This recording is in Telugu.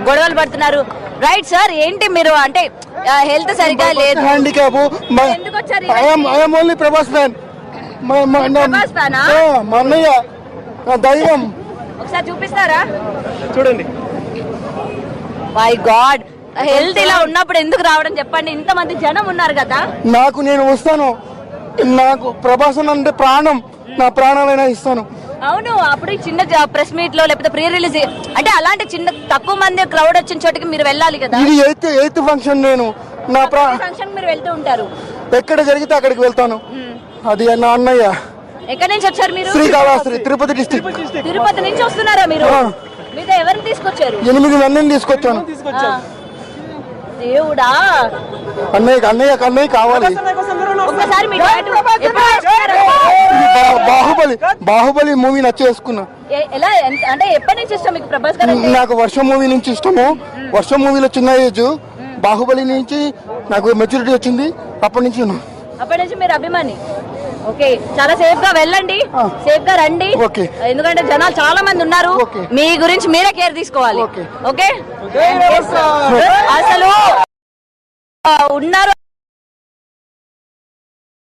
గొడవలు పడుతున్నారు. రైట్ సార్, ఏంటి మీరు అంటే హెల్త్ సరిగా లేదు, హ్యాండిక్యాప్ ఎందుకు వచ్చారు? I'm only Prabhas fan. మా అన్నయ్య దైవం. ఒకసారి చూపిస్తారా? చూడండి. మై గాడ్, హెల్త్ ఇలా ఉన్నప్పుడు ఎందుకు రావడం చెప్పండి? ఇంతమంది జనం ఉన్నారు కదా. నేను వస్తాను. నాకు ప్రభాస్ అంటే ప్రాణం. నా ప్రాణాలైనా ఇస్తాను. అవును, అప్పుడు చిన్న ప్రెస్ మీట్ లో లేకపోతే ప్రీ రిలీజ్ అంటే అలాంటి చిన్న తక్కువ మంది క్రౌడ్ వచ్చిన చోటికి మీరు వెళ్ళాలి కదా. ఇది ఎయిత్ ఫంక్షన్. నేను నా ఫంక్షన్ మీరు వెళ్తూ ఉంటారు, ఎక్కడ జరిగితే అక్కడికి వెళ్తాను. అది నా అన్నయ్య. ఎక్కడి నుంచి వచ్చారు మీరు? శ్రీకాళహస్తి, తిరుపతి డిస్ట్రిక్ట్. తిరుపతి నుంచి వస్తున్నారా మీరు? మీతో ఎవరిని తీసుకొచ్చారు? 8 మందిని తీసుకొచ్చాను. దేవుడా, అన్నయ్య కావాలి. ఒక్కసారి బాహుబలి మూవీ నచ్చేసుకున్నా. ఎలా అంటే ఎప్పటి నుంచి ఇష్టం మీకు ప్రభాస్ గారు? నాకు వర్షం మూవీ నుంచి ఇష్టము. వర్షం మూవీలో చిన్న ఏజ్, బాహుబలి నుంచి నాకు మెచ్యూరిటీ వచ్చింది. అప్పటి నుంచి మీరు అభిమాని. ఓకే, చాలా సేఫ్ గా వెళ్ళండి, సేఫ్ గా రండి. ఎందుకంటే జనాలు చాలా మంది ఉన్నారు. మీ గురించి మీరే కేర్ తీసుకోవాలి. ఓకే, అసలు ఉన్నారు.